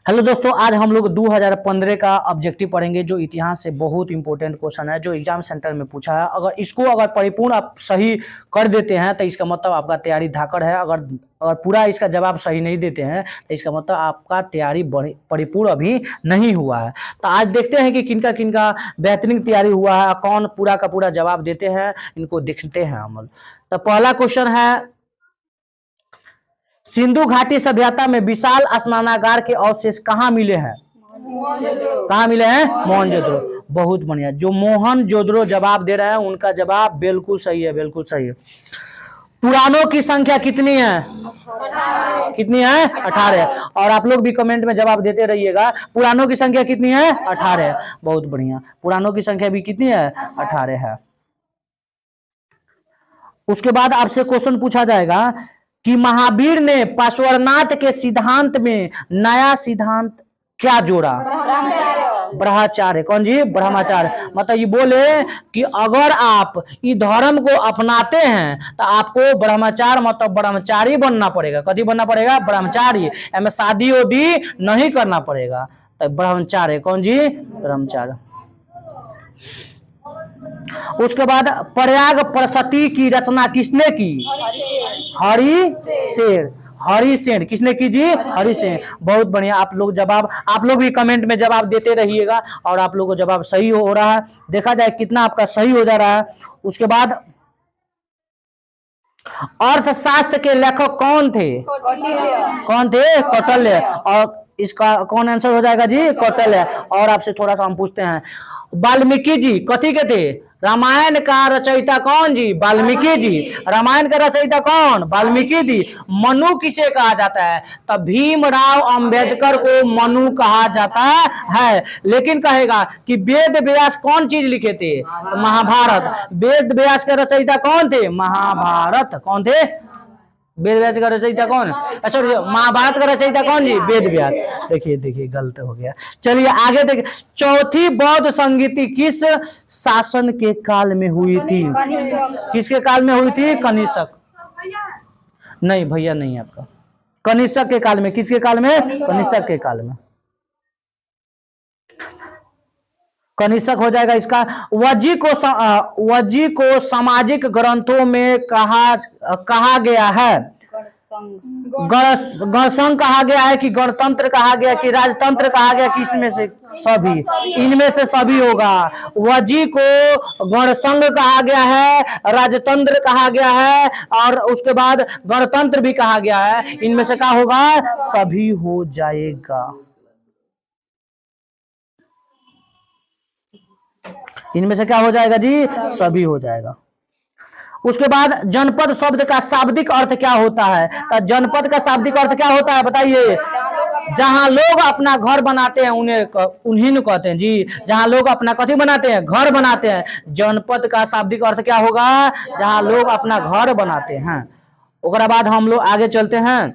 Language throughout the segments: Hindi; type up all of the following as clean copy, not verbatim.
हेलो दोस्तों, आज हम लोग 2015 का ऑब्जेक्टिव पढ़ेंगे जो इतिहास से बहुत इंपॉर्टेंट क्वेश्चन है, जो एग्जाम सेंटर में पूछा है। अगर परिपूर्ण आप सही कर देते हैं तो इसका मतलब आपका तैयारी धाकड़ है। अगर पूरा इसका जवाब सही नहीं देते हैं तो इसका मतलब आपका तैयारी परिपूर्ण अभी नहीं हुआ है। तो आज देखते हैं कि किनका किनका बेहतरीन तैयारी हुआ है, कौन पूरा का पूरा जवाब देते हैं, इनको देखते हैं अमल। तो पहला क्वेश्चन है, सिंधु घाटी सभ्यता में विशाल स्नानागार के अवशेष कहाँ मिले हैं? कहाँ मिले हैं? मोहनजोदड़ो। बहुत बढ़िया। जो मोहनजोदड़ो जवाब दे रहे हैं उनका जवाब बिल्कुल सही है, बिल्कुल सही है। पुराणों की संख्या कितनी है? 18। कितनी है? 18। और आप लोग भी कमेंट में जवाब देते रहिएगा, पुराणों की संख्या कितनी है? 18। बहुत बढ़िया। पुराणों की संख्या भी कितनी है? 18 है। उसके बाद आपसे क्वेश्चन पूछा जाएगा कि महावीर ने पार्श्वनाथ के सिद्धांत में नया सिद्धांत क्या जोड़ा? ब्रह्मचार्य। कौन जी? ब्रह्मचार्य। मतलब ये बोले कि अगर आप इस धर्म को अपनाते हैं तो आपको ब्रह्मचार्य मतलब ब्रह्मचारी बनना पड़ेगा। कथी बनना पड़ेगा? ब्रह्मचारी। में शादी उदी नहीं करना पड़ेगा, तो ब्रह्मचार्य। कौन जी? ब्रह्मचार्य। उसके बाद प्रयाग प्रसती की रचना किसने की? हरिसेन। हरिसेन। किसने की जी? हरिसेन। बहुत बढ़िया। आप लोग भी कमेंट में जवाब देते रहिएगा और आप लोगों को जवाब सही हो रहा है। देखा जाए कितना आपका सही हो जा रहा है। उसके बाद अर्थशास्त्र के लेखक कौन थे? कौन थे? कौटिल्य। और इसका कौन आंसर हो जाएगा जी? कौटिल्य। और आपसे थोड़ा सा हम पूछते हैं, वाल्मीकि जी कथी के थे? रामायण का रचयिता कौन जी? वाल्मीकि जी। रामायण का रचयिता कौन? वाल्मीकि जी। मनु किसे कहा जाता है? तब भीमराव अंबेडकर को मनु कहा जाता है। लेकिन कहेगा कि वेद व्यास कौन चीज लिखे थे? महाभारत। वेद व्यास का रचयिता कौन थे? महाभारत। कौन थे? वेद व्यास का रचयिता कौन? अच्छा, महाभारत का रचयिता कौन जी? वेद व्यास। देखिए गलत हो गया। चलिए आगे देखिए, चौथी बौद्ध संगीति किस शासन के काल में हुई थी? किसके काल में हुई थी? कनिष्क। नहीं भैया, नहीं आपका। कनिष्क के काल में। किसके काल में? कनिष्क के काल में। कनिष्क हो जाएगा इसका। वज्जी को सामाजिक ग्रंथों में कहा गया है? गणसंघ कहा गया है कि गणतंत्र कहा गया कि राजतंत्र कहा गया कि इसमें से सभी? इनमें से सभी होगा। वज्जी को गणसंघ कहा गया है, राजतंत्र कहा गया है और उसके बाद गणतंत्र भी कहा गया है। इनमें से क्या होगा? सभी हो जाएगा। इनमें से क्या हो जाएगा जी? सभी हो जाएगा। उसके बाद जनपद शब्द का शाब्दिक अर्थ क्या होता है? तो जनपद का शाब्दिक अर्थ क्या होता है बताइए? जहां लोग अपना घर बनाते हैं उन्हीं कहते हैं जी। जहां लोग अपना कथी बनाते हैं? घर बनाते हैं। जनपद का शाब्दिक अर्थ क्या होगा? जहां लोग अपना घर बनाते हैं। उसके बाद हम लोग आगे चलते हैं।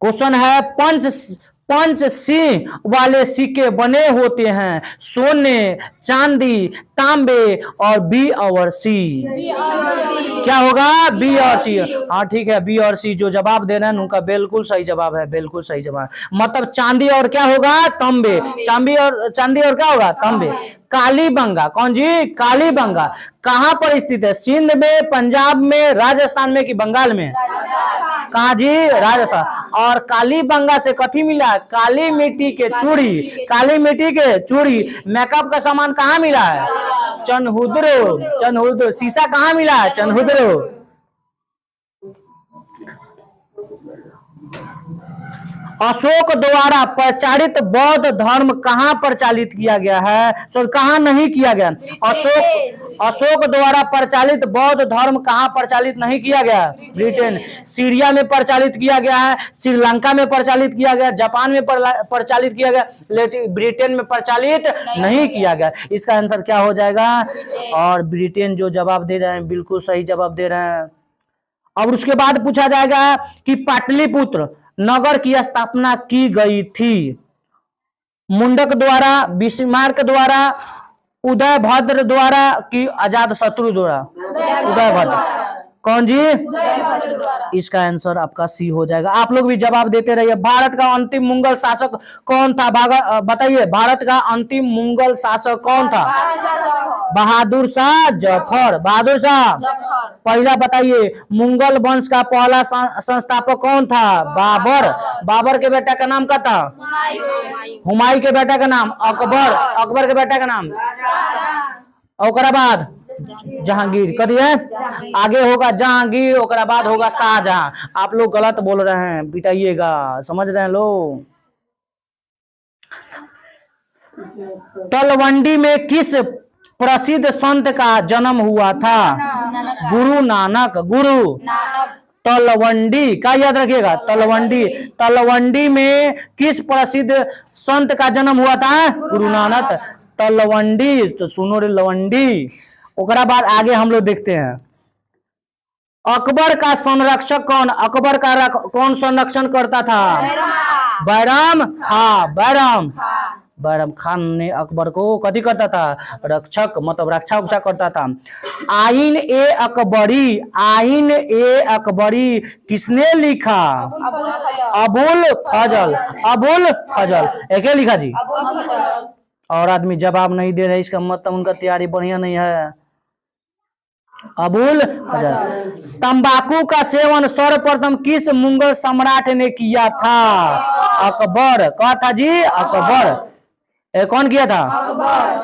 क्वेश्चन है, पंच सिंह वाले सिक्के बने होते हैं सोने, चांदी, तांबे और बी और सी। क्या होगा? बी और सी। हाँ ठीक है, बी और सी जो जवाब दे रहे हैं उनका बिल्कुल सही जवाब है, बिल्कुल सही जवाब। मतलब चांदी और क्या होगा? तांबे। चांदी और क्या होगा? तांबे। कालीबंगा। कौन जी? कालीबंगा कहाँ पर स्थित है? सिंध में, पंजाब में, राजस्थान में कि बंगाल में? कहाँ जी? राजस्थान। और कालीबंगा से कथी मिला? काली मिट्टी के चूड़ी। काली मिट्टी के चूड़ी। मेकअप का सामान कहाँ मिला है? चनहुद्रो। शीशा कहाँ मिला है? चनहुद्रो। अशोक द्वारा प्रचारित बौद्ध धर्म कहाँ प्रचारित किया गया है? कहाँ नहीं किया गया? अशोक द्वारा प्रचारित बौद्ध धर्म कहाँ प्रचारित नहीं किया गया? ब्रिटेन। सीरिया में प्रचारित किया गया है, श्रीलंका में प्रचारित किया गया, जापान में प्रचारित किया गया, लेकिन ब्रिटेन में प्रचारित नहीं किया गया। इसका आंसर क्या हो जाएगा? और ब्रिटेन जो जवाब दे रहे हैं बिल्कुल सही जवाब दे रहे हैं। और उसके बाद पूछा जाएगा कि पाटलिपुत्र नगर की स्थापना की गई थी? मुंडक द्वारा, बिस्मार्क द्वारा, उदयभद्र द्वारा कि अजातशत्रु द्वारा? उदयभद्र। कौन जी? इसका आंसर आपका सी हो जाएगा। आप लोग भी जवाब देते रहिए। भारत का अंतिम मुगल शासक कौन था? बताइए, भारत का अंतिम मुगल शासक कौन था? बहादुर शाह जफर। बहादुर शाह। पहला बताइए, मुगल वंश का पहला संस्थापक कौन था? बाबर। बाबर के बेटा का नाम क्या था? हुमायूं के बेटा का नाम अकबर। अकबर के बेटा का नाम ओकरा बाद जहांगीर। करिए आगे होगा जहांगीर, ओकरा बाद होगा शाहजहां। आप लोग गलत बोल रहे हैं, पिटाइएगा। समझ रहे हैं लोग? तलवंडी में किस प्रसिद्ध संत का जन्म हुआ था? गुरु नानक। गुरु तलवंडी का याद रखिएगा, तलवंडी। तलवंडी में किस प्रसिद्ध संत का जन्म हुआ था? गुरु नानक। तलवंडी, तो सुनो रे लवंडी। ओकरा बाद आगे हम लोग देखते हैं, अकबर का संरक्षक कौन? अकबर का कौन संरक्षण करता था? बैराम। हाँ, बैराम। बैराम खान ने अकबर को कथी करता था? रक्षक, मतलब रक्षा उक्षा करता था। आइन ए अकबरी, आइन ए अकबरी किसने लिखा? अबुल फजल। अबुल फजल एक लिखा जी। और आदमी जवाब नहीं दे रहे, इसका मतलब उनका तैयारी बढ़िया नहीं है। अबुल फजल। तंबाकू का सेवन सर्वप्रथम किस मुगल सम्राट ने किया था? अकबर। कहा था जी? अकबर। कौन किया था?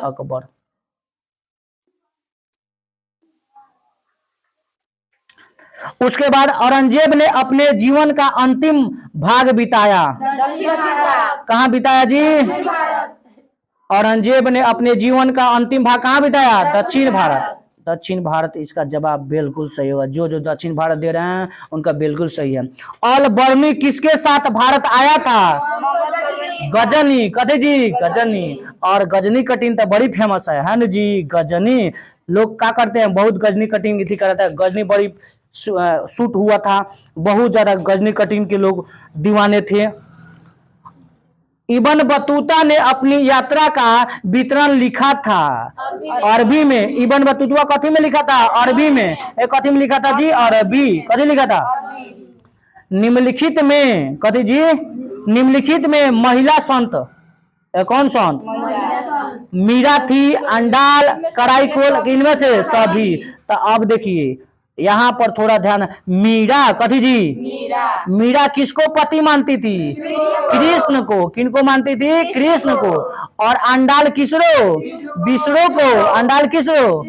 अकबर। उसके बाद औरंगजेब ने अपने जीवन का अंतिम भाग बिताया कहाँ बिताया जी? औरंगजेब ने अपने जीवन का अंतिम भाग कहाँ बिताया? दक्षिण भारत। दक्षिण भारत इसका जवाब बिल्कुल सही होगा। जो जो दक्षिण भारत दे रहे हैं उनका बिल्कुल सही है। अल बर्नी किसके साथ भारत आया था? गजनी। कथे जी? गजनी। और गजनी कटिंग तो बड़ी फेमस है ना जी? गजनी लोग क्या करते हैं, बहुत गजनी कटिंग थी करता है। गजनी बड़ी शूट हुआ था, बहुत ज्यादा गजनी कटिंग के लोग दीवाने थे। इब्न बतूता ने अपनी यात्रा का विवरण लिखा था अरबी में। इब्न बतूता कथी में लिखा था? अरबी में। कथी में लिखा था जी? अरबी। कथी लिखा था? निम्नलिखित में कथी जी? निम्नलिखित में महिला संत कौन संत? मीरा थी, अंडाल, कराईकोल, इनमें से सभी। तो अब देखिए यहाँ पर थोड़ा ध्यान। मीरा कथी जी? मीरा किसको पति मानती थी? कृष्ण को। किनको मानती थी? कृष्ण को। और अंडाल किसरो? विष्णु को। अंडाल किसरो?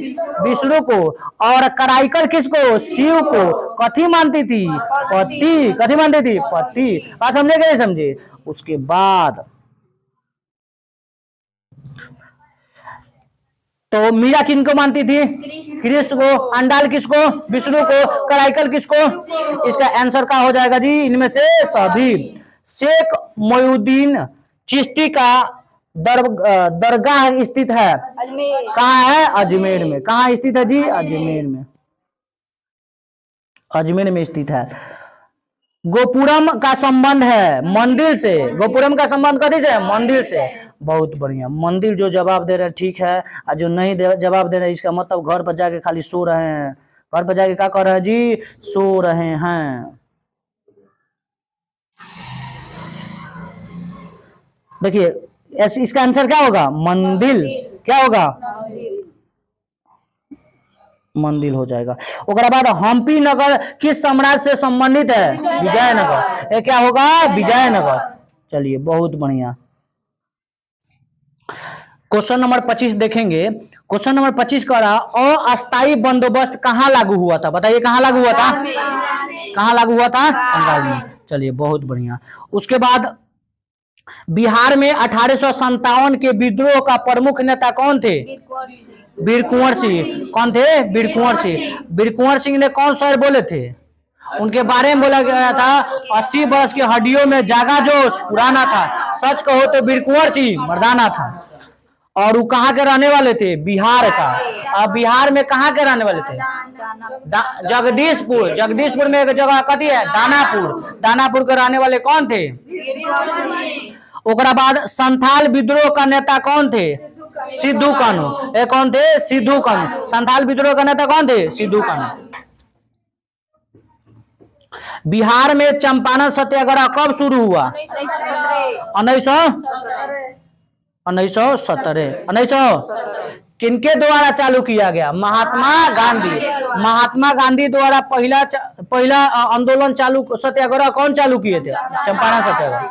विष्णु को। और कराईकर किसको? शिव को। कथी मानती थी? पति। कथी मानती थी? पति। बात समझे कि नहीं समझे? उसके बाद तो मीरा किनको मानती थी? कृष्ण को। अंडाल किसको? विष्णु को। कराईकल किसको? इसका आंसर क्या हो जाएगा जी? इनमें से सभी। शेख मोइनुद्दीन चिश्ती का दरगाह स्थित है कहाँ है? अजमेर में। कहाँ स्थित है जी? अजमेर में। अजमेर में स्थित है। गोपुरम का संबंध है मंदिर से। गोपुरम का संबंध कथी से? मंदिर से। बहुत बढ़िया। मंदिर जो जवाब दे रहे हैं ठीक है, और जो नहीं जवाब दे रहे हैं इसका मतलब घर पर जाके खाली सो रहे हैं। घर पर जाके क्या कर रहे हैं जी? सो रहे हैं। देखिए इसका आंसर क्या होगा? मंदिर। क्या होगा? मंदिर हो जाएगा। उसके बाद हम्पी नगर किस सम्राट से संबंधित है? विजयनगर। ये क्या होगा? विजयनगर। चलिए बहुत बढ़िया। क्वेश्चन नंबर 25 देखेंगे। क्वेश्चन नंबर 25 का अस्थायी बंदोबस्त कहाँ लागू हुआ था? बताइए कहाँ लागू हुआ था? कहाँ लागू हुआ था? बंगाल में। चलिए बहुत बढ़िया। उसके बाद बिहार में 1857 के विद्रोह का प्रमुख नेता कौन थे? वीर कुंवर सिंह। कौन थे? वीर कुंवर सिंह। वीर कुंवर सिंह ने कौन शहर बोले थे? उनके बारे में बोला गया था 80 वर्ष की हड्डियों में जागा जोश पुराना था, सच कहो तो वीर कुंवर सिंह मर्दाना था। और वो कहाँ के रहने वाले थे? बिहार का। अब बिहार में कहाँ के रहने वाले थे? जगदीशपुर। जगदीशपुर में एक जगह कथी है? दानापुर। दानापुर के रहने वाले कौन थे? ओकरा बाद संथाल विद्रोह का नेता कौन थे? सिद्धू कानू। कौन थे? सिद्धू कानू। संथाल विद्रोह का नेता कौन थे? सिद्धू कानू। बिहार में चंपारण सत्याग्रह कब शुरू हुआ? 1917 किनके द्वारा चालू किया गया? महात्मा गांधी। महात्मा गांधी द्वारा पहला आंदोलन चालू, सत्याग्रह कौन चालू किए थे? चंपारण सत्याग्रह।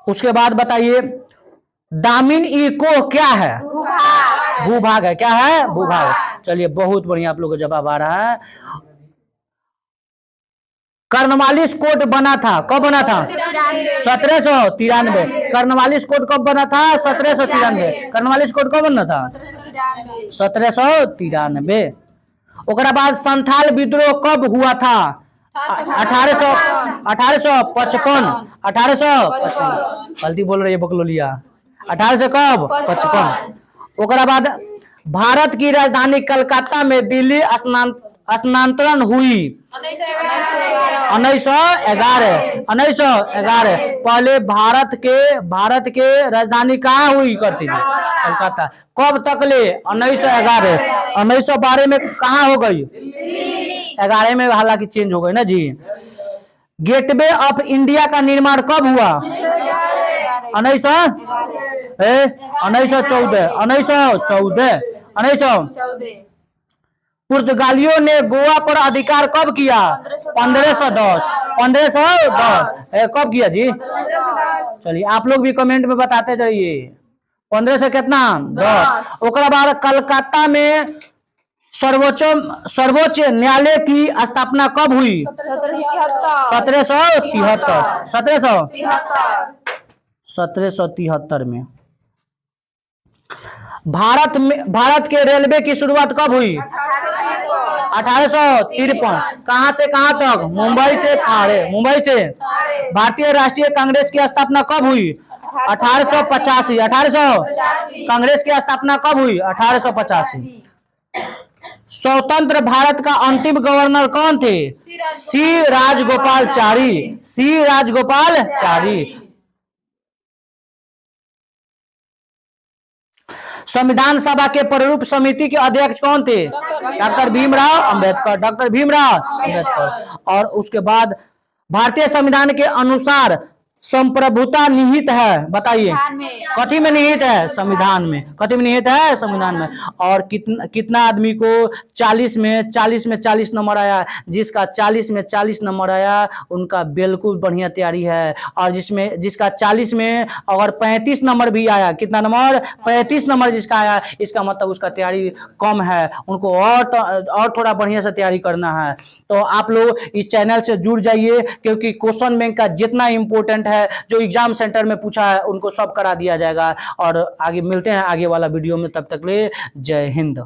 उसके बाद बताइए दामिन इको क्या है? भूभाग है। क्या है? भूभाग। चलिए बहुत बढ़िया, आप लोगों को जवाब आ रहा है। कर्नवालिस कोड बना था, कब बना था? 1793। कर्नवालिस कोड कब बना था? 1793। कर्नवालिस कोड कब बना था? 1793। ओकरा बाद संथाल विद्रोह कब हुआ था? 1855। गलती बोल रही है बकलोलिया। 1800 कब? 55। ओकरा बाद भारत की राजधानी कलकत्ता में दिल्ली स्थानांतरण हुई 1911। पहले भारत के राजधानी कहाँ हुई करती थी? कलकत्ता। कब तक ले? 1911। 1912 में कहाँ हो गई? 11 में हालांकि चेंज हो गई ना जी। गेटवे ऑफ इंडिया का निर्माण कब हुआ? 1914। पुर्तगालियों ने गोवा पर अधिकार कब किया? 1510। कब किया जी? चलिए आप लोग भी कमेंट में बताते जाइए। 1500 कितना? 10। ओकरा बाद कलकत्ता में सर्वोच्च न्यायालय की स्थापना कब हुई? 1773 में। भारत के रेलवे की शुरुआत कब हुई? 1853। कहां से कहां तक? मुंबई से थाने। मुंबई से। भारतीय राष्ट्रीय कांग्रेस की स्थापना कब हुई? 1885। कांग्रेस की स्थापना कब हुई? 1885। स्वतंत्र भारत का अंतिम गवर्नर कौन थे? सी राजगोपालचारी। संविधान सभा के प्रारूप समिति के अध्यक्ष कौन थे? डॉक्टर भीमराव अंबेडकर। और उसके बाद भारतीय संविधान के अनुसार संप्रभुता निहित है, बताइए कथी में निहित है? संविधान में। कथी में निहित है? संविधान में। और कितना आदमी को 40 में 40 नंबर आया? जिसका 40 में 40 नंबर आया उनका बिल्कुल बढ़िया तैयारी है। और जिसका 40 में अगर 35 नंबर भी आया, कितना नंबर? 35 नंबर जिसका आया, इसका मतलब उसका तैयारी कम है, उनको और थोड़ा बढ़िया से तैयारी करना है। तो आप लोग इस चैनल से जुड़ जाइए, क्योंकि क्वेश्चन बैंक का जितना इंपॉर्टेंट है जो एग्जाम सेंटर में पूछा है उनको सब करा दिया जाएगा। और आगे मिलते हैं आगे वाला वीडियो में, तब तक ले जय हिंद।